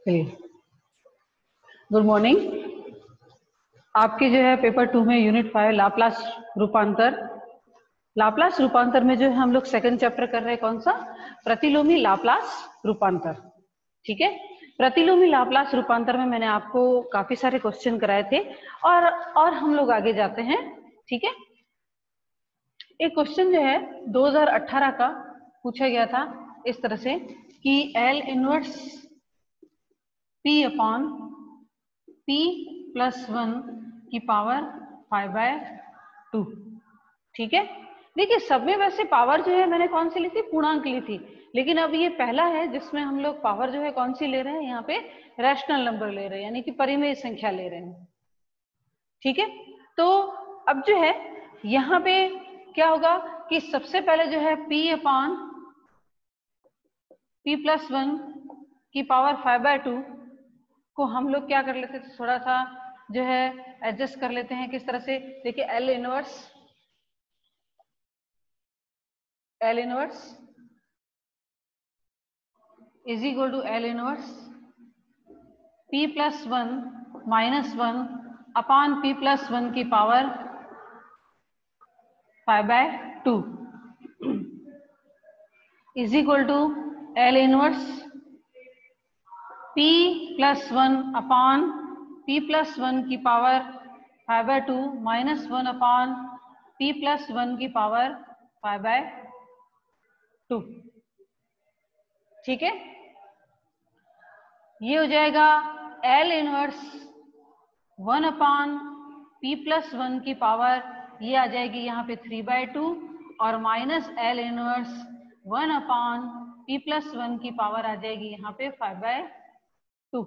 चलिए, good morning. आपके जो है पेपर 2 में यूनिट 5 लाप्लास रूपांतर। लाप्लास रूपांतर में जो है हम लोग सेकंड चैप्टर कर रहे हैं, कौन सा? प्रतिलोमी लाप्लास रूपांतर। ठीक है, प्रतिलोमी लाप्लास रूपांतर में मैंने आपको काफी सारे क्वेश्चन कराए थे और हम लोग आगे जाते हैं। ठीक है, एक क्वेश्चन जो है 2018 का पूछा गया था इस तरह से कि L inverse P upon P plus 1 की पावर 5/2। ठीक है, देखिए सब में वैसे पावर जो है मैंने कौन सी ली थी? पूर्णांक ली थी, लेकिन अब ये पहला है जिसमें हम लोग पावर जो है कौन सी ले रहे हैं? यहाँ पे रैशनल नंबर ले रहे हैं, यानी कि परिमेय संख्या ले रहे हैं। ठीक है, तो अब जो है यहाँ पे क्या होगा कि सबसे पहले जो है P अपॉन P प्लस 1 की पावर 5/2 को हम लोग क्या कर लेते थे? थोड़ा सा जो है एडजस्ट कर लेते हैं। किस तरह से? देखिए L inverse is equal to L inverse P plus 1 minus 1 upon P plus 1 की power 5/2 is equal to L inverse P plus 1 upon P plus 1 की power 5/2 minus 1 upon P plus 1 की पावर 5/2। ठीक है, ये हो जाएगा L inverse 1 upon P plus 1 की power, ये आ जाएगी यहाँ पे 3/2 और minus L inverse 1 upon P plus 1 की पावर आ जाएगी यहाँ पे 5/2।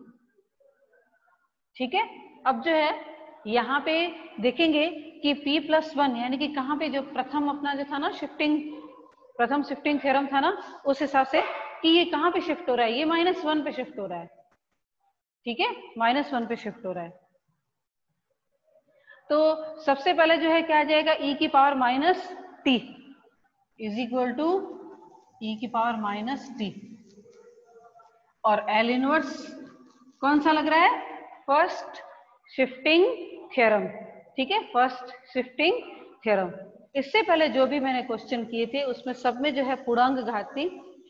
ठीक है, अब जो है यहाँ पे देखेंगे कि P प्लस 1 यानी कि कहाँ पे, जो प्रथम अपना जो था ना प्रथम शिफ्टिंग थ्योरम था ना, उस हिसाब से कि ये कहाँ पे शिफ्ट हो रहा है? ये -1 पे शिफ्ट हो रहा है। ठीक है, -1 पे शिफ्ट हो रहा है। तो सबसे पहले जो है क्या आ जाएगा? e की power minus t is equal to e की पावर माइनस टी, और L इनवर्स कौन सा लग रहा है? First shifting theorem. ठीक है, फर्स्ट शिफ्टिंग थ्योरम। इससे पहले जो भी मैंने क्वेश्चन किए थे उसमें सब में जो है पूर्णांक घात थी।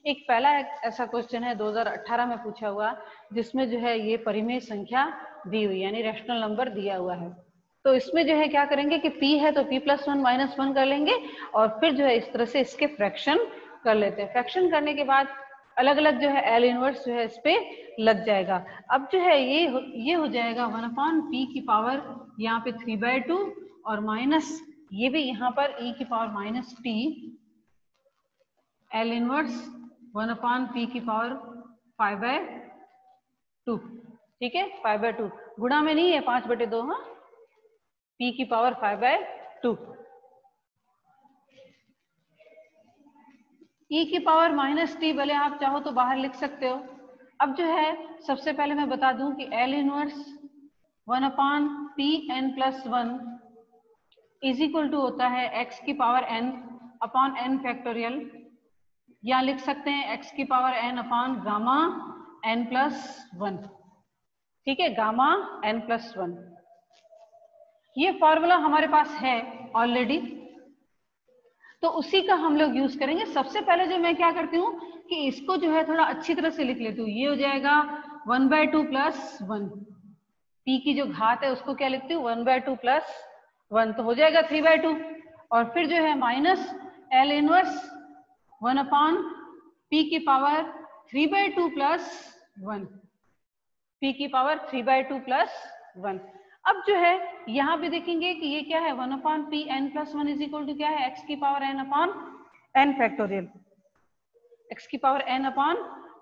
एक पहला ऐसा क्वेश्चन है 2018 में पूछा हुआ, जिसमें जो है ये परिमेय संख्या दी हुई, यानी रैशनल नंबर दिया हुआ है। तो इसमें जो है क्या करेंगे कि P है तो P प्लस 1 माइनस 1 कर लेंगे, और फिर जो है इस तरह से इसके फ्रैक्शन कर लेते हैं। फ्रैक्शन करने के बाद अलग अलग जो है L इनवर्स जो है इस पे लग जाएगा। अब जो है ये हो जाएगा 1 अपॉन P की पावर यहाँ पे 3/2 और माइनस ये भी यहाँ पर e की power minus T, L inverse 1 upon P की पावर 5/2। ठीक है, 5/2 गुणा में नहीं है, 5/2। हाँ, P की पावर 5/2, e की पावर माइनस टी भले आप चाहो तो बाहर लिख सकते हो। अब जो है सबसे पहले मैं बता दूं कि L inverse 1 upon P N plus 1 is equal to होता है x की power n upon n factorial, या लिख सकते हैं x की power n upon gamma n plus 1। ठीक है, गामा n प्लस 1, ये फॉर्मूला हमारे पास है ऑलरेडी, तो उसी का हम लोग यूज करेंगे। सबसे पहले जो मैं क्या करती हूँ कि इसको जो है थोड़ा अच्छी तरह से लिख लेती हूँ। ये हो जाएगा 1/2 प्लस 1, P की जो घात है उसको क्या लिखती हूँ? 1/2 प्लस 1, तो हो जाएगा 3/2, और फिर जो है minus L inverse 1 upon P की पावर 3/2 प्लस 1, P की पावर 3/2 प्लस 1। अब जो है यहाँ पे देखेंगे कि ये क्या है? 1 upon P N plus 1 is equal to क्या है? एक्स की power n upon n factorial, X की power n upon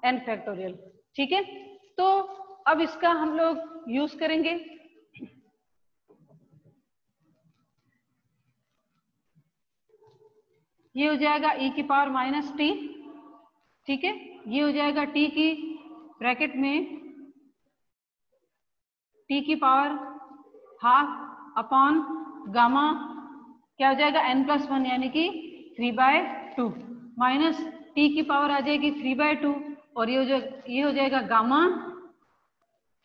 n factorial. ठीक है, तो अब इसका हम लोग यूज करेंगे। ये हो जाएगा e की पावर माइनस टी। ठीक है, ये हो जाएगा t की ब्रैकेट में t की पावर हाफ अपॉन गामा, क्या हो जाएगा? n प्लस 1 यानी कि 3/2 माइनस t की पावर आ जाएगी 3/2, और ये हो जाएगा गामा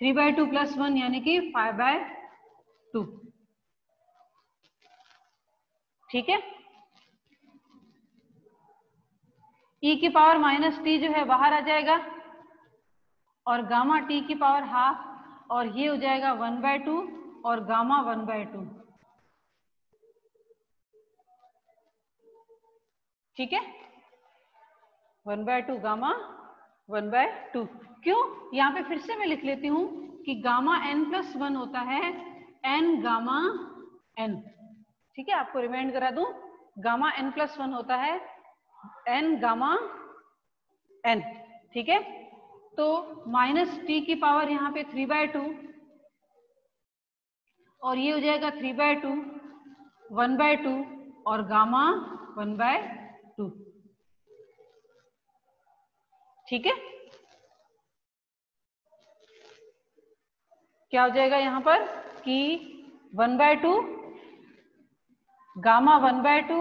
3/2 + 1 यानी कि 5/2। ठीक है, e की पावर -t जो है बाहर आ जाएगा और गामा t की पावर हाफ, और ये हो जाएगा 1/2 और गामा 1/2। ठीक है, 1/2 गामा 1/2। क्यों? यहाँ पे फिर से मैं लिख लेती हूँ कि गामा n+1 होता है n गामा n। ठीक है, आपको रिमाइंड करा दूं, गामा n+1 होता है n गामा n। ठीक है, तो -t की पावर यहाँ पे 3/2 और ये हो जाएगा 3/2 1/2 और गामा 1/2। ठीक है, क्या हो जाएगा यहाँ पर कि 1/2 गामा 1/2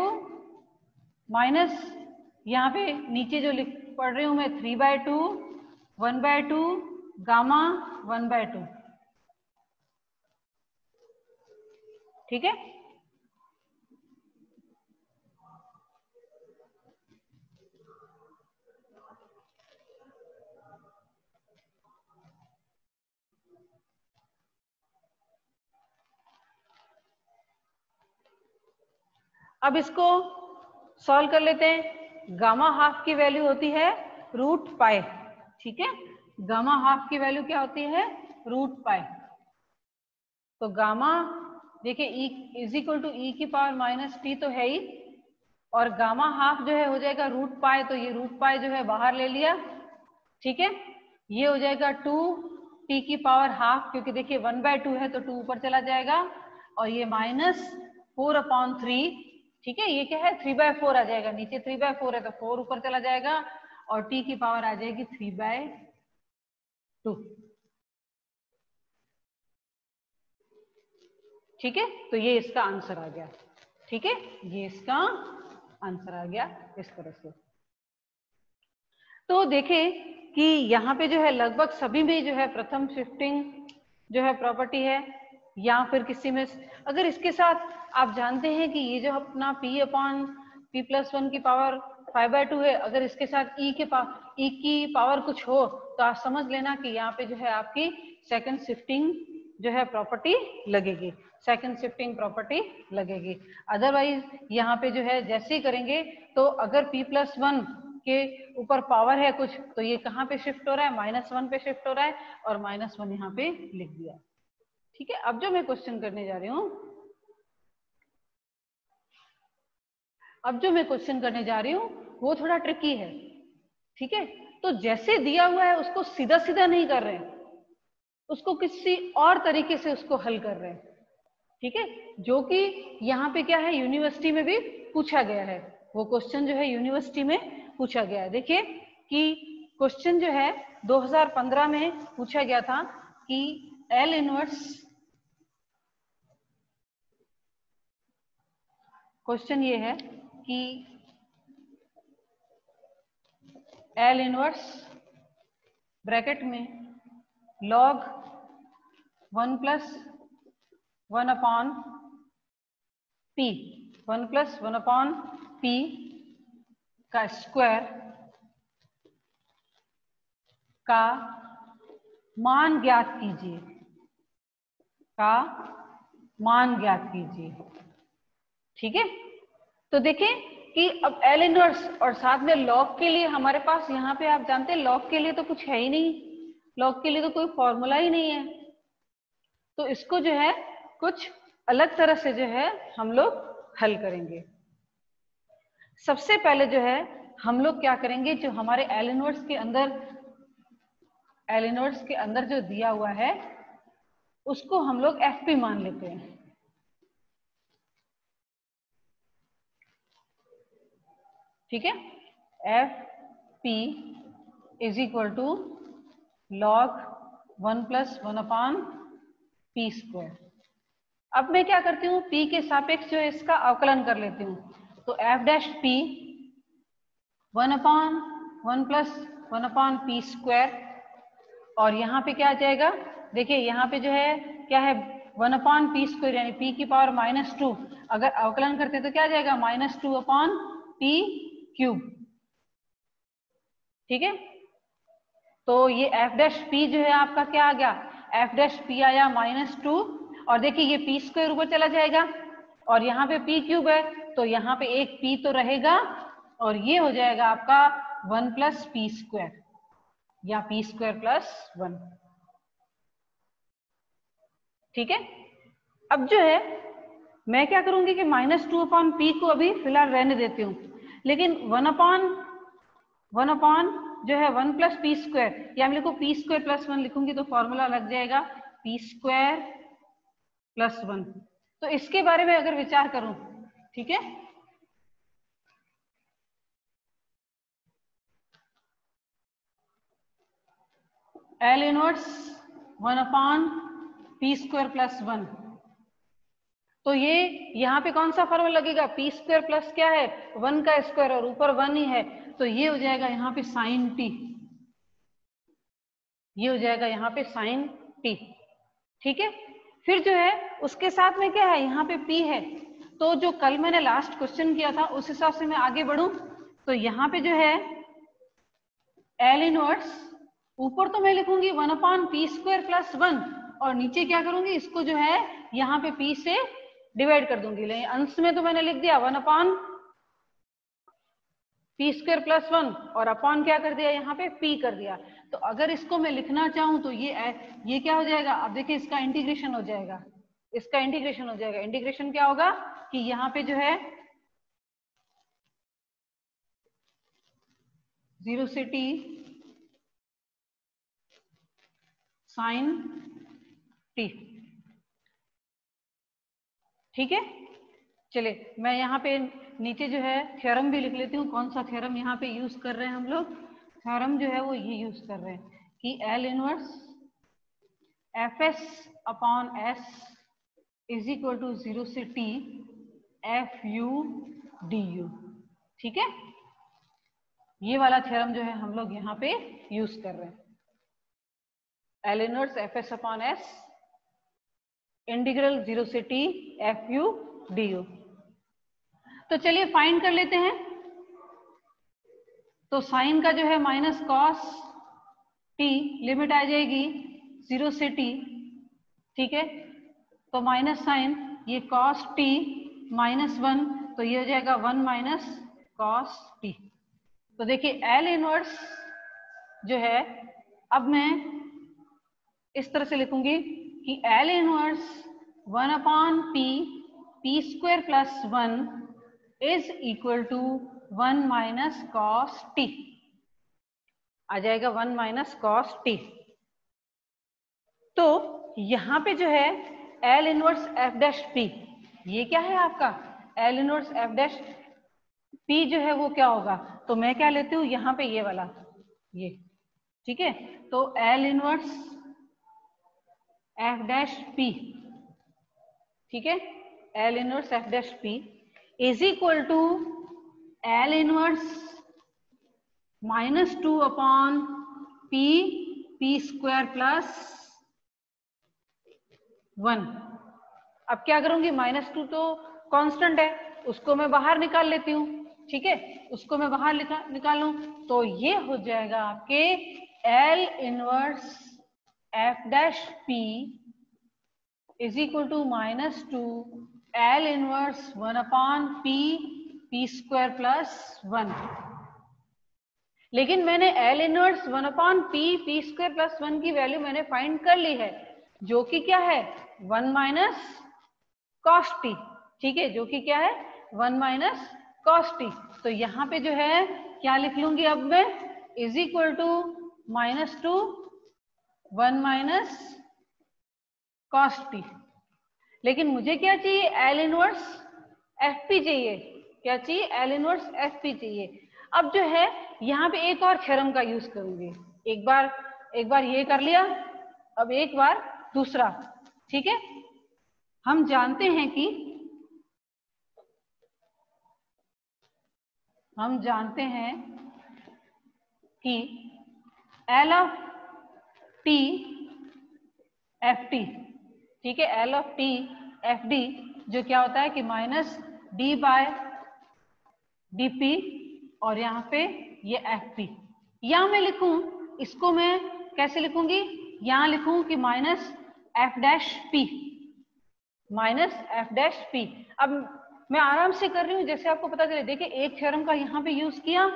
माइनस यहाँ पे नीचे जो लिख पढ़ रही हूं मैं 3/2 1/2 गामा 1/2। ठीक है, अब इसको सॉल्व कर लेते हैं। गामा हाफ की वैल्यू होती है √π। ठीक है, गामा हाफ की वैल्यू क्या होती है? √π। तो गामा देखिए E = e की पावर -t तो है ही, और गामा हाफ जो है हो जाएगा √π, तो ये √π जो है बाहर ले लिया। ठीक है, ये हो जाएगा 2t की पावर हाफ, क्योंकि देखिए 1/2 है तो 2 ऊपर चला जाएगा, और ये -4/3। ठीक है, ये क्या है 3/4 आ जाएगा, नीचे 3/4 है तो 4 ऊपर चला जाएगा, और t की पावर आ जाएगी 3/2। ठीक है, तो ये इसका आंसर आ गया। ठीक है, ये इसका आंसर आ गया इस तरह से। तो देखें कि यहाँ पे जो है लगभग सभी में जो है प्रथम शिफ्टिंग जो है प्रॉपर्टी है, या फिर किसी में अगर इसके साथ आप जानते हैं कि ये जो अपना p/p+1 की पावर 5/2 है, अगर इसके साथ e की पावर कुछ हो तो आप समझ लेना कि यहाँ पे जो है आपकी सेकंड शिफ्टिंग जो है प्रॉपर्टी लगेगी, सेकंड शिफ्टिंग प्रॉपर्टी लगेगी। अदरवाइज यहाँ पे जो है जैसे ही करेंगे तो अगर p+1 के ऊपर पावर है कुछ तो ये कहाँ पे शिफ्ट हो रहा है? -1 पे शिफ्ट हो रहा है, और -1 यहाँ पे लिख दिया। ठीक है, अब जो मैं क्वेश्चन करने जा रही हूँ, वो थोड़ा ट्रिकी है। ठीक है, तो जैसे दिया हुआ है उसको सीधा सीधा नहीं कर रहे हैं, उसको किसी और तरीके से उसको हल कर रहे हैं। ठीक है, जो कि यहाँ पे क्या है यूनिवर्सिटी में भी पूछा गया है, वो क्वेश्चन जो है यूनिवर्सिटी में पूछा गया है। देखिए कि क्वेश्चन जो है 2015 में पूछा गया था कि L इनवर्स, क्वेश्चन ये है कि L इनवर्स ब्रैकेट में log 1 + 1/p 1 + 1/p का स्क्वायर का मान ज्ञात कीजिए, ठीक है, तो देखें कि अब L इनवर्स और साथ में लॉग के लिए हमारे पास यहाँ पे आप जानते हैं लॉग के लिए तो कुछ है ही नहीं, लॉग के लिए तो कोई फॉर्मूला ही नहीं है, तो इसको जो है कुछ अलग तरह से जो है हम लोग हल करेंगे। सबसे पहले जो है हम लोग क्या करेंगे, जो हमारे L इनवर्स के अंदर जो दिया हुआ है उसको हम लोग FP मान लेते हैं। ठीक है, FP = log 1 + 1/p²। अब मैं क्या करती हूँ, P के सापेक्ष जो है इसका अवकलन कर लेती हूँ, तो F' P 1/1 + 1/p², और यहाँ पे क्या आ जाएगा देखिए यहाँ पे जो है क्या है 1/p², यानी p की पावर -2। अगर अवकलन करते तो क्या आ जाएगा -2/p³। ठीक है, तो ये f' जो है आपका क्या आ गया, f' आया -2। और देखिए ये p² ऊपर चला जाएगा और यहाँ पे p³ है तो यहाँ पे एक p तो रहेगा और ये हो जाएगा आपका 1 + p² या p² + 1। ठीक है, अब जो है मैं क्या करूंगी कि -2/p को अभी फिलहाल रहने देती हूँ, लेकिन 1/1 जो है 1 + p², या मैं लिखूँ p² + 1 लिखूंगी तो फॉर्मूला लग जाएगा p² + 1। तो इसके बारे में अगर विचार करूं, ठीक है, L इनवर्स 1/p² + 1, तो ये यहाँ पे कौन सा फॉर्मूला लगेगा, p² प्लस क्या है 1 का स्क्वायर और ऊपर 1 ही है, तो ये हो जाएगा यहाँ पे sin t, ये हो जाएगा यहाँ पे sin t। ठीक है, फिर जो है उसके साथ में क्या है, यहाँ पे p है, तो जो कल मैंने लास्ट क्वेश्चन किया था उस हिसाब से मैं आगे बढ़ूं, तो यहाँ पे जो है L इनवर्स ऊपर तो मैं लिखूंगी 1/p² + 1 और नीचे क्या करूंगी, इसको जो है यहाँ पे p से डिवाइड कर दूंगी। लेकिन अंश में तो मैंने लिख दिया 1/p² + 1 और अपॉन क्या कर दिया, यहाँ पे p कर दिया। तो अगर इसको मैं लिखना चाहूं तो ये क्या हो जाएगा, अब देखिए इसका इंटीग्रेशन हो जाएगा, इसका इंटीग्रेशन हो जाएगा। इंटीग्रेशन क्या होगा कि यहाँ पे जो है 0 से t sin t। ठीक है, चलिए मैं यहाँ पे नीचे जो है थ्योरम भी लिख लेती हूँ। कौन सा थ्योरम यहाँ पे यूज कर रहे हैं हम लोग, थ्योरम जो है वो ये यूज कर रहे हैं कि L inverse Fs/S is equal to 0 से t Fu du। ठीक है, ये वाला थ्योरम जो है हम लोग यहाँ पे यूज कर रहे हैं, L इनवर्स Fs/S इंटीग्रल 0 से t Fu du। तो चलिए फाइंड कर लेते हैं। तो साइन का जो है माइनस कॉस t, लिमिट आ जाएगी 0 से t। ठीक है, तो माइनस साइन ये कॉस t -1, तो ये हो जाएगा 1 - कॉस t। तो देखिए L इनवर्स जो है, अब मैं इस तरह से लिखूंगी कि L inverse 1/p² + 1 is equal to 1 - cos t, आ जाएगा 1 - कॉस t। तो यहाँ पे जो है L इनवर्स F', ये क्या है आपका L इनवर्स F' जो है वो क्या होगा, तो मैं क्या लेती हूँ यहाँ पे ये वाला, ये ठीक है। तो L इनवर्स F', ठीक है, L inverse F' is equal to L inverse -2/p² + 1। अब क्या करूंगी, -2 तो कांस्टेंट है, उसको मैं बाहर निकाल लेती हूँ। ठीक है, उसको मैं बाहर निकालूं तो ये हो जाएगा आपके L inverse F' is equal to -2 L inverse 1/p² + 1। लेकिन मैंने L इनवर्स 1/p² + 1 की वैल्यू मैंने फाइंड कर ली है, जो कि क्या है 1 - cos t। ठीक है, जो कि क्या है 1 - cos t। तो यहाँ पे जो है क्या लिख लूंगी अब मैं, is equal to -2 1 - cos t। लेकिन मुझे क्या चाहिए, L इनवर्स FP चाहिए। क्या चाहिए, L इनवर्स FP चाहिए। अब जो है यहाँ पे एक और थ्योरम का यूज करूंगी। एक बार ये कर लिया, अब एक बार दूसरा। ठीक है, हम जानते हैं कि L of t f t, ठीक है, L of t f d, जो क्या होता है कि minus d by d p, और यहाँ पे ये एफ पी। या मैं लिखूं, इसको मैं कैसे लिखूंगी, यहां लिखूं कि minus F dash P, minus F dash P. अब मैं आराम से कर रही हूँ जैसे आपको पता चले। देखिए एक थ्योरम का यहाँ पे यूज किया,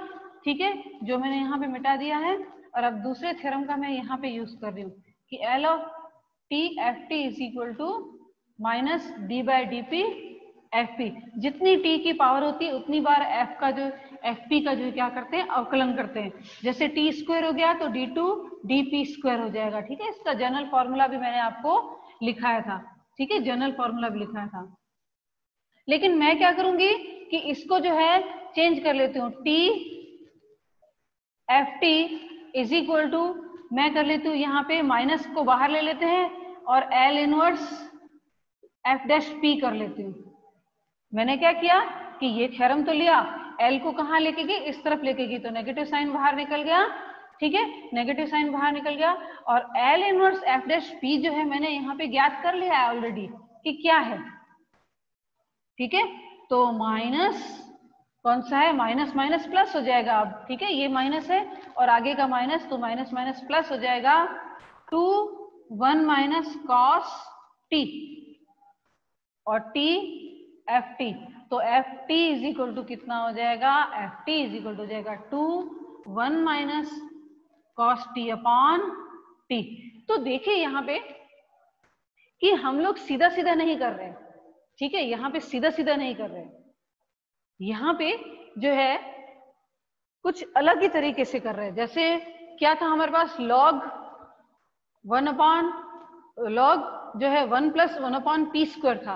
ठीक है, जो मैंने यहाँ पे मिटा दिया है, और अब दूसरे थ्योरम का मैं यहाँ पे यूज कर रही हूँ कि L of t f t is equal to minus d by d p f p. जितनी टी की पावर होती है उतनी बार एफ का जो एफ पी का जो क्या करते हैं, अवकलन करते हैं। जैसे टी स्क्वायर हो गया तो d two d p square हो जाएगा, ठीक है। इसका जनरल फॉर्मूला भी मैंने आपको लिखाया था, ठीक है, जनरल फॉर्मूला भी लिखा था। लेकिन मैं क्या करूंगी कि इसको जो है चेंज कर लेती हूँ, t f t is equal to, मैं कर लेती हूँ यहाँ पे माइनस को बाहर ले लेते हैं और L inverse F dash P कर लेती हूँ। मैंने क्या किया कि ये थ्योरम तो लिया, एल को कहाँ लेके गई, इस तरफ लेके गई, तो नेगेटिव साइन बाहर निकल गया, ठीक है, नेगेटिव साइन बाहर निकल गया। और L inverse F dash P जो है मैंने यहाँ पे ज्ञात कर लिया है ऑलरेडी कि क्या है, ठीक है। तो माइनस कौन सा है, माइनस माइनस प्लस हो जाएगा अब, ठीक है, ये माइनस है और आगे का माइनस, तो माइनस माइनस प्लस हो जाएगा, 2 1 माइनस कॉस टी और टी एफ टी। तो f t is equal to कितना हो जाएगा, f t is equal to हो जाएगा 2 1 minus cos t upon t. तो देखिए यहाँ पे कि हम लोग सीधा सीधा नहीं कर रहे, ठीक है, यहाँ पे सीधा सीधा नहीं कर रहे, यहाँ पे जो है कुछ अलग ही तरीके से कर रहे हैं। जैसे क्या था हमारे पास, लॉग 1 अपॉन लॉग जो है 1 प्लस 1 अपॉन पी स्क्वायर था,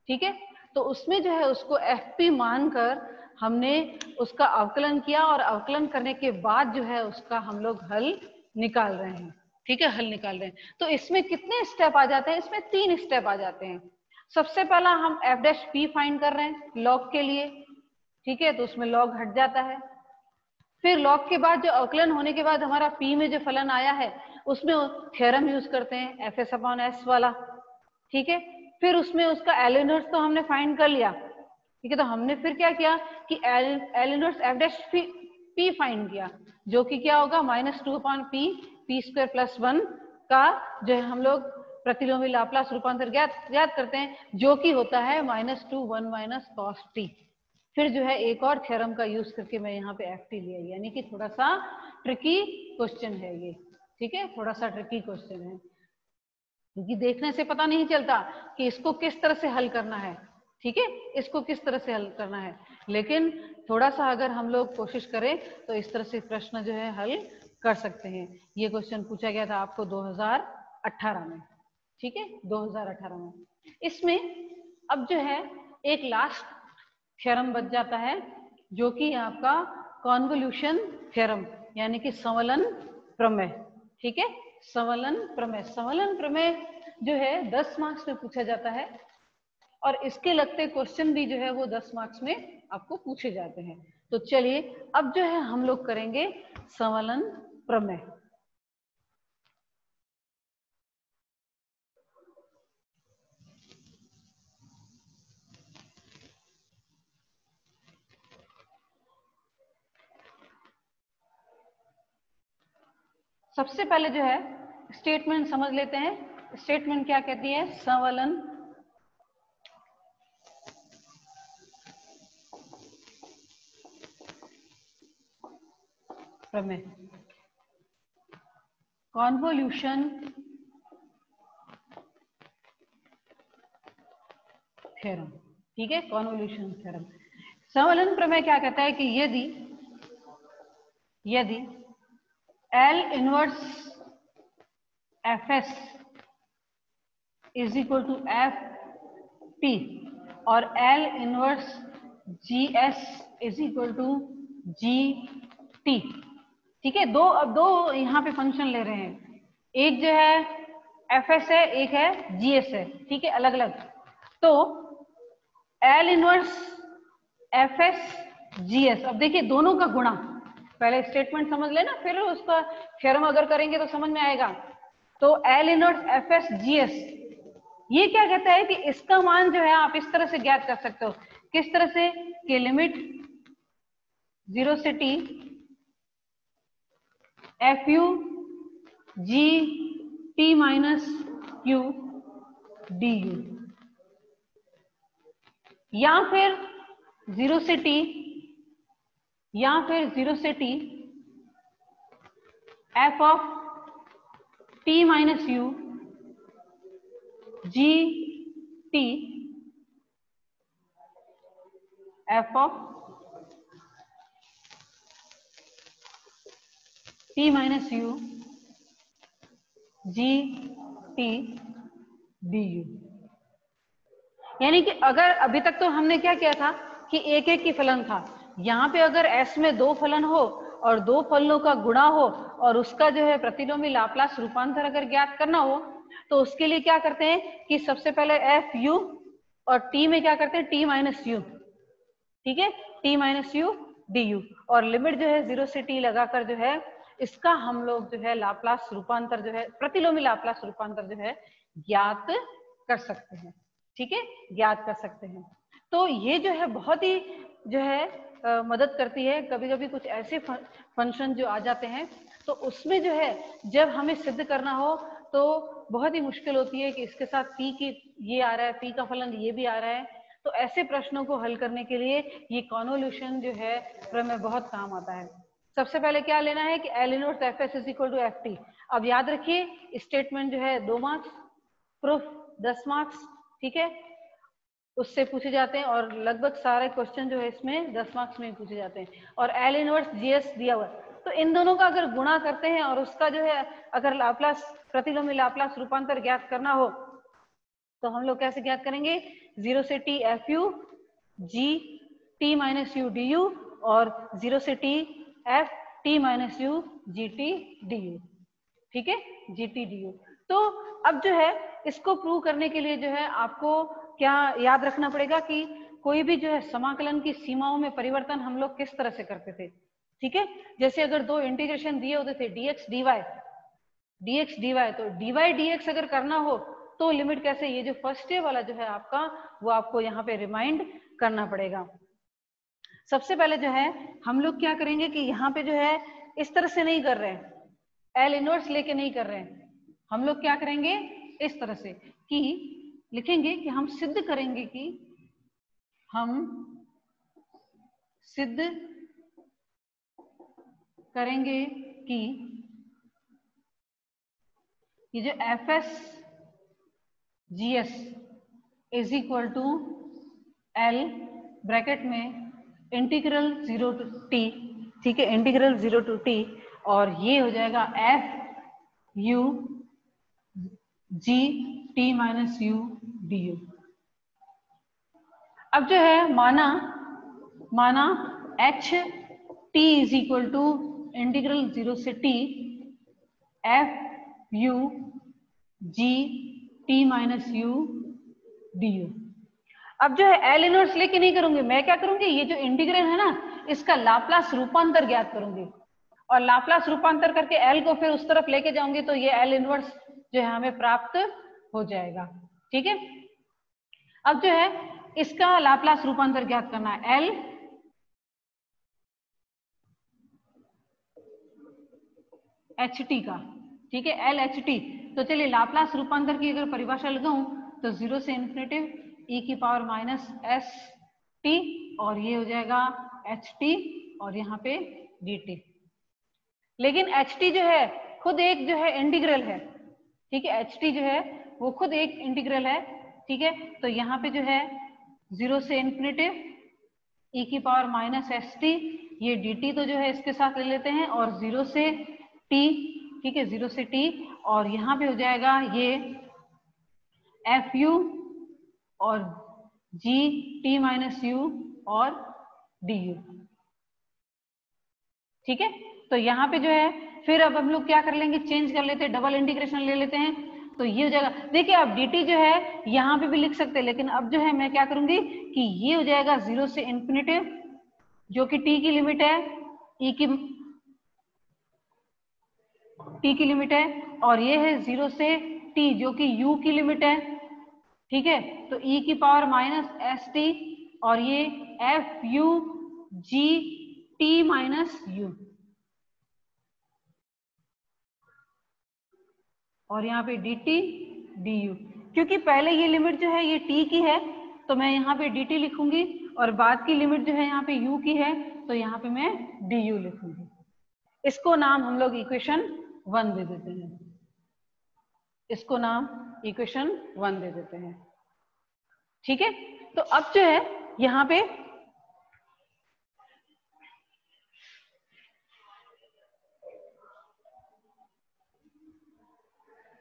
ठीक है। तो उसमें जो है उसको एफ पी मानकर हमने उसका अवकलन किया और अवकलन करने के बाद जो है उसका हम लोग हल निकाल रहे हैं, ठीक है, हल निकाल रहे हैं। तो इसमें कितने स्टेप आ जाते हैं, इसमें 3 स्टेप आ जाते हैं। सबसे पहला हम एफ डैश पी फाइंड कर रहे हैं लॉग के लिए, ठीक है, तो उसमें लॉग हट जाता है। फिर लॉग के बाद जो अवकलन होने के बाद हमारा पी में जो फलन आया है उसमें थ्योरम यूज करते हैं एफ एस अपॉन एस वाला, ठीक है। फिर उसमें उसका एल इनवर्स तो हमने फाइंड कर लिया, ठीक है। तो हमने फिर क्या किया कि L inverse F dash P find किया, जो कि क्या होगा, -2 upon P, P square plus 1 का जो है हम लोग प्रतिलोमी लाप्लास रूपांतर ज्ञात करते हैं, जो कि होता है -2 1 माइनस कॉस टी। फिर जो है एक और थ्योरम का यूज करके मैं यहाँ पे एफ टी लिया, यानी कि थोड़ा सा ट्रिकी क्वेश्चन है ये, ठीक है, थोड़ा सा ट्रिकी क्वेश्चन है, क्योंकि देखने से पता नहीं चलता कि इसको किस तरह से हल करना है, ठीक है, इसको किस तरह से हल करना है। लेकिन थोड़ा सा अगर हम लोग कोशिश करें तो इस तरह से प्रश्न जो है हल कर सकते हैं। ये क्वेश्चन पूछा गया था आपको 2018 में, ठीक है, 2018 में। इसमें अब जो है एक लास्ट थ्योरम बच जाता है, जो कि आपका कॉन्वोल्यूशन थ्योरम, यानी कि संवलन प्रमेय, ठीक है, संवलन प्रमेय। संवलन प्रमेय जो है 10 मार्क्स में पूछा जाता है और इसके लगते क्वेश्चन भी जो है वो 10 मार्क्स में आपको पूछे जाते हैं। तो चलिए अब जो है हम लोग करेंगे संवलन प्रमेय। सबसे पहले जो है स्टेटमेंट समझ लेते हैं। स्टेटमेंट क्या कहती है, संवलन प्रमेय, कॉन्वोल्यूशन थ्योरम, ठीक है, कॉन्वोल्यूशन थ्योरम। संवलन प्रमेय क्या कहता है कि यदि L inverse F S is equal to f p और L inverse G S is equal to g t, ठीक है। अब दो यहाँ पे फंक्शन ले रहे हैं, एक जो है एफ एस है, एक है जी एस है, ठीक है, अलग अलग। तो L inverse F S G S, अब देखिए दोनों का गुणा, पहले स्टेटमेंट समझ लेना फिर उसका थ्योरम अगर करेंगे तो समझ में आएगा। तो L इनवर्स FS GS ये क्या कहता है कि इसका मान जो है आप इस तरह से ज्ञात कर सकते हो। किस तरह से कि लिमिट 0 से t FU G T minus Q DU, या फिर 0 से t या फिर 0 से t F of T minus U G T F of T minus U G T DU। यानी कि अगर अभी तक तो हमने क्या किया था कि एक एक की फलन था, यहाँ पे अगर S में दो फलन हो और दो फलनों का गुणा हो और उसका जो है प्रतिलोमी लाप्लास रूपांतर अगर ज्ञात करना हो तो उसके लिए क्या करते हैं कि सबसे पहले FU और T में क्या करते हैं T माइनस U, ठीक है, T माइनस U DU, और लिमिट जो है 0 से t लगाकर जो है इसका हम लोग जो है लाप्लास रूपांतर जो है प्रतिलोमी लाप्लास रूपांतर जो है ज्ञात कर सकते हैं, ठीक है, ज्ञात कर सकते हैं। तो ये जो है बहुत ही जो है मदद करती है। कभी कभी कुछ ऐसे फंक्शन जो आ जाते हैं तो उसमें जो है जब हमें सिद्ध करना हो तो बहुत ही मुश्किल होती है कि इसके साथ p की ये आ रहा है, p का फलन ये भी आ रहा है, तो ऐसे प्रश्नों को हल करने के लिए ये कॉन्वोल्यूशन जो है प्रमेय बहुत काम आता है। सबसे पहले क्या लेना है कि L inverse FS is equal to FT। अब याद रखिए स्टेटमेंट जो है 2 मार्क्स, प्रूफ 10 मार्क्स, ठीक है, उससे पूछे जाते हैं और लगभग सारे क्वेश्चन जो है इसमें 10 मार्क्स में पूछे जाते हैं। और L इनवर्स GS दिया हुआ है तो इन दोनों का अगर गुणा करते हैं और उसका जो है अगर लाप्लास प्रतिलोमी लाप्लास रूपांतर ज्ञात करना हो तो हम लोग कैसे ज्ञात करेंगे, 0 से t FU G T minus U DU और 0 से t F T minus U GT DU, ठीक है, GT DU। तो अब जो है इसको प्रूव करने के लिए जो है आपको क्या याद रखना पड़ेगा कि कोई भी जो है समाकलन की सीमाओं में परिवर्तन हम लोग किस तरह से करते थे, ठीक है। जैसे अगर दो इंटीग्रेशन दिए होते थे dx dy, तो dy dx अगर करना हो तो लिमिट कैसे, ये जो फर्स्ट डे वाला जो है आपका वो आपको यहाँ पे रिमाइंड करना पड़ेगा। सबसे पहले जो है हम लोग क्या करेंगे कि यहाँ पे जो है इस तरह से नहीं कर रहे हैं, L इनवर्स लेके नहीं कर रहे हैं, हम लोग क्या करेंगे इस तरह से कि लिखेंगे कि हम सिद्ध करेंगे कि ये जो FS GS is equal to L bracket में इंटीग्रल 0 टू t, ठीक है, इंटीग्रल 0 टू t, और ये हो जाएगा FU G T minus U DU। अब जो है माना H T is equal to integral 0 से t FU G T minus U DU। अब जो है L इनवर्स लेके नहीं करूंगी, मैं क्या करूंगी, ये जो इंटीग्रल है ना इसका लाप्लास रूपांतर ज्ञात करूंगी और लाप्लास रूपांतर करके L को फिर उस तरफ लेके जाऊंगी तो ये L इनवर्स जो है हमें प्राप्त हो जाएगा, ठीक है। अब जो है इसका लाप्लास रूपांतर ज्ञात करना है L HT का, ठीक है, L HT। तो चलिए लाप्लास रूपांतर की अगर परिभाषा लगाऊं तो 0 से इन्फिनिटी e की पावर माइनस एस टी और ये हो जाएगा HT और यहाँ पे DT। लेकिन HT जो है खुद एक जो है इंटीग्रल है, ठीक है, HT जो है वो खुद एक इंटीग्रल है, ठीक है। तो यहाँ पे जो है 0 से इन्फिनिटी e की पावर माइनस एस टी, ये dt तो जो है इसके साथ ले लेते हैं और 0 से t, ठीक है, 0 से t, और यहाँ पे हो जाएगा ये FU और G T माइनस U और DU, ठीक है। तो यहाँ पे जो है फिर अब हम लोग क्या कर लेंगे, चेंज कर लेते हैं, डबल इंटीग्रेशन ले लेते हैं, तो ये हो जाएगा, देखिए अब dt जो है यहाँ पे भी लिख सकते हैं, लेकिन अब जो है मैं क्या करूंगी कि ये हो जाएगा 0 से इन्फिनिटी जो कि t की लिमिट है e की t की लिमिट है, और ये है 0 से t जो कि u की लिमिट है। ठीक है, तो e की पावर माइनस एस टी, और ये F you G T minus you, और यहाँ पे डी टी डी यू। क्योंकि पहले ये लिमिट जो है ये t की है, तो मैं यहाँ पे dt लिखूंगी, और बाद की लिमिट जो है यहाँ पे u की है, तो यहाँ पे मैं du लिखूंगी। इसको नाम हम लोग इक्वेशन 1 दे देते हैं, इसको नाम इक्वेशन 1 दे देते हैं। ठीक है, तो अब जो है यहाँ पे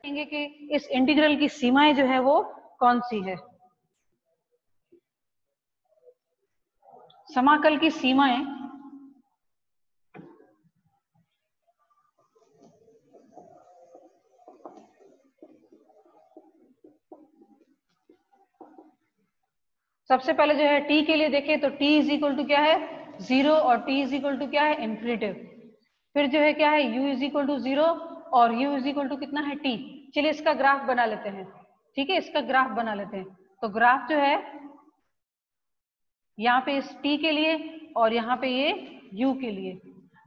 कि इस इंटीग्रल की सीमाएं जो है वो कौन सी है। समाकल की सीमाएं सबसे पहले जो है t के लिए देखें तो t इज इक्वल टू क्या है 0, और t इज इक्वल टू क्या है इन्फिनिटिव। फिर जो है क्या है u इज इक्वल टू 0, और u इज इक्वल टू कितना है t। चलिए इसका ग्राफ बना लेते हैं। ठीक है, इसका ग्राफ बना लेते हैं। तो ग्राफ जो है यहाँ पे इस t के लिए, और यहाँ पे ये u के लिए।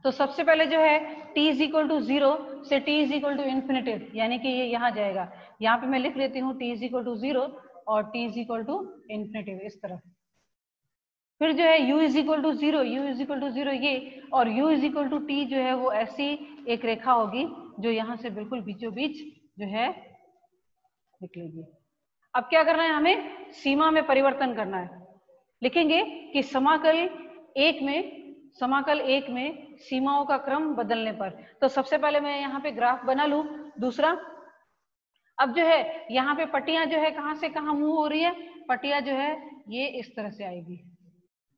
तो सबसे पहले जो है t इज इक्वल टू 0 से t is equal to infinitive, यानी कि ये यहाँ जाएगा। यहाँ पे मैं लिख लेती हूँ t इज इक्वल टू 0 और t is equal to infinitive इस तरफ। फिर जो है u is equal to 0, u is equal to 0 ये, और u is equal to t जो है वो ऐसी एक रेखा होगी जो यहाँ से बिल्कुल बीचों बीच जो है निकलेगी। अब क्या करना है, हमें सीमा में परिवर्तन करना है। लिखेंगे कि समाकल एक में सीमाओं का क्रम बदलने पर। तो सबसे पहले मैं यहाँ पे ग्राफ बना लूं। दूसरा, अब जो है यहाँ पे पट्टियां जो है कहाँ से कहाँ मूव हो रही है, पट्टियां जो है ये इस तरह से आएगी,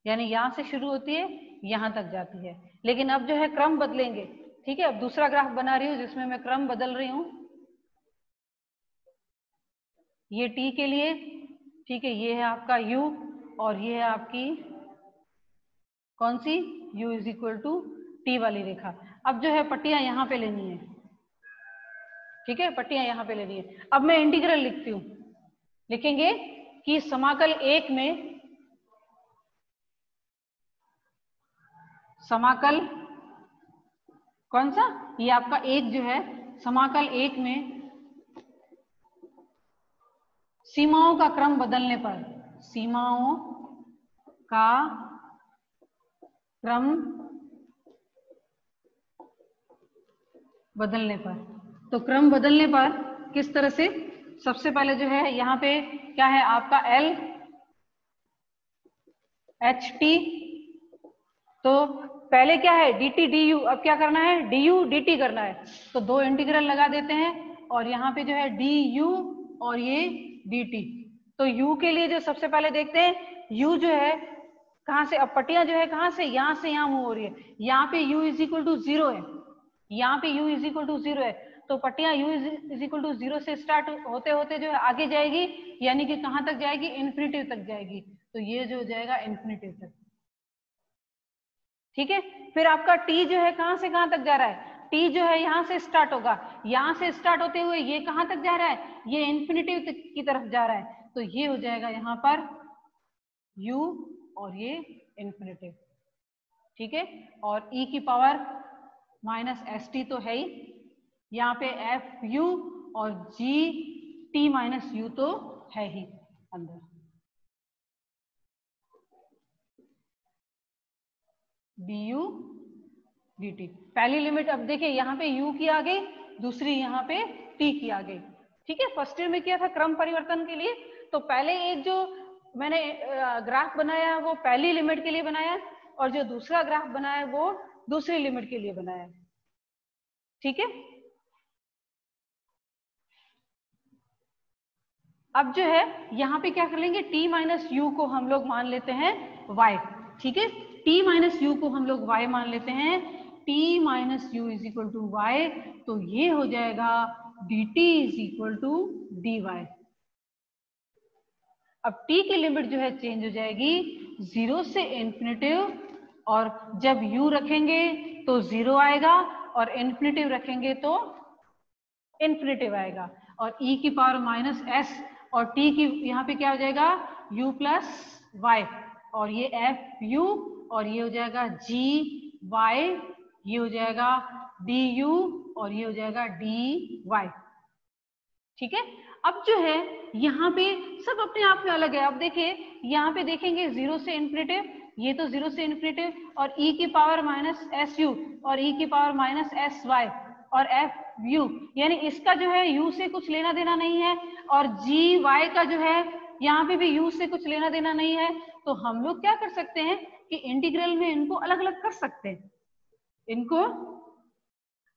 यानी यहाँ से शुरू होती है यहाँ तक जाती है। लेकिन अब जो है क्रम बदलेंगे। ठीक है, अब दूसरा ग्राफ बना रही हूँ जिसमें मैं क्रम बदल रही हूँ। ये t के लिए, ठीक है, ये है आपका u, और ये है आपकी कौन सी u is equal to t वाली रेखा। अब जो है पट्टियां यहाँ पे लेनी है। ठीक है, पट्टियां यहाँ पे लेनी है। अब मैं इंटीग्रल लिखती हूँ। लिखेंगे कि समाकल एक में, समाकल कौन सा, ये आपका एक जो है, समाकल एक में सीमाओं का क्रम बदलने पर, सीमाओं का क्रम बदलने पर। तो क्रम बदलने पर किस तरह से, सबसे पहले जो है यहाँ पे क्या है आपका L एच टी, तो पहले क्या है dt du, अब क्या करना है du dt करना है। तो दो इंटीग्रल लगा देते हैं, और यहाँ पे जो है du और ये dt। तो u के लिए जो सबसे पहले देखते हैं, u जो है कहाँ से, अब पट्टियां जो है कहाँ से यहाँ मूव हो रही है। यहाँ पे u इज इक्वल टू 0 है, यहाँ पे u इज इक्वल टू 0 है। तो पट्टियां u इज इक्वल टू 0 से स्टार्ट होते होते जो है आगे जाएगी, यानी कि कहाँ तक जाएगी, इन्फिनिटिव तक जाएगी। तो ये जो जाएगा इन्फिनिटिव तक। ठीक है, फिर आपका t जो है कहां से कहां तक जा रहा है, t जो है यहां से स्टार्ट होगा, यहां से स्टार्ट होते हुए ये कहां तक जा रहा है, ये इन्फिनिटिव की तरफ जा रहा है। तो ये हो जाएगा यहाँ पर u और ये इन्फिनिटिव। ठीक है, और e की पावर माइनस एस टी तो है ही, यहाँ पे एफ यू और जी टी माइनस यू तो है ही अंदर। du dt, पहली लिमिट अब देखिए यहाँ पे u की आ गई, दूसरी यहाँ पे t की आ गई। ठीक है, फर्स्ट ईयर में किया था क्रम परिवर्तन के लिए, तो पहले एक जो मैंने ग्राफ बनाया वो पहली लिमिट के लिए बनाया, और जो दूसरा ग्राफ बनाया वो दूसरी लिमिट के लिए बनाया। ठीक है, अब जो है यहाँ पे क्या कर लेंगे, t माइनस यू को हम लोग मान लेते हैं y। ठीक है, t माइनस यू को हम लोग y मान लेते हैं, t minus U is equal to y। तो ये हो जाएगा dt is equal to dy। अब t की लिमिट जो है चेंज हो जाएगी 0 से इन्फिनिटिव, और जब u रखेंगे तो 0 आएगा, और इन्फिनिटिव रखेंगे तो इन्फिनिटिव आएगा, और e की पावर माइनस s और t की यहाँ पे क्या हो जाएगा u प्लस y, और ये f u और ये हो जाएगा g y, ये हो जाएगा du और ये हो जाएगा dy। ठीक है। अब जो है यहाँ पे सब अपने आप में अलग है। अब देखिए यहाँ पे देखेंगे 0 से इन्फिनिटिव, ये तो 0 से इन्फिनिटिव, और e की पावर माइनस एस यू और e की पावर माइनस एस वाई और एफ यू, यानी इसका जो है u से कुछ लेना देना नहीं है, और जी वाई का जो है यहाँ पे भी u से कुछ लेना देना नहीं है। तो हम लोग क्या कर सकते हैं कि इंटीग्रल में इनको अलग अलग कर सकते हैं, इनको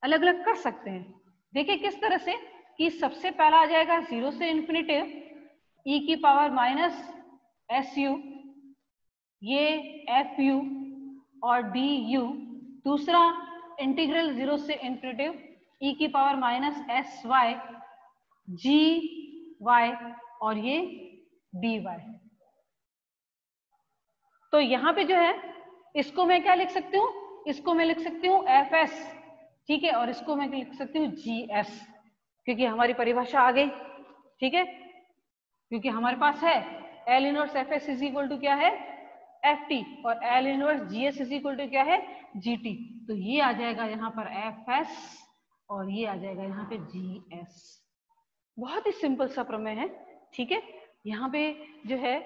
अलग अलग कर सकते हैं। देखिए किस तरह से, कि सबसे पहला आ जाएगा 0 से इन्फिनिटिव e की पावर माइनस एस यू, ये एफ यू और डी यू। दूसरा इंटीग्रल 0 से इन्फिनिटिव e की पावर माइनस एस वाई जी वाई और ये डी वाई। तो यहाँ पे जो है इसको मैं क्या लिख सकती हूँ, इसको मैं लिख सकती हूँ एफ एस, ठीक है, और इसको मैं लिख सकती हूँ जी एस, क्योंकि हमारी परिभाषा आ गई। ठीक है, क्योंकि हमारे पास है L inverse F S is equal to क्या है एफ टी, और L inverse G S is equal to क्या है जी टी। तो ये आ जाएगा यहाँ पर एफ एस और ये आ जाएगा यहाँ पे जी एस। बहुत ही सिंपल सा प्रमेय है। ठीक है, यहाँ पे जो है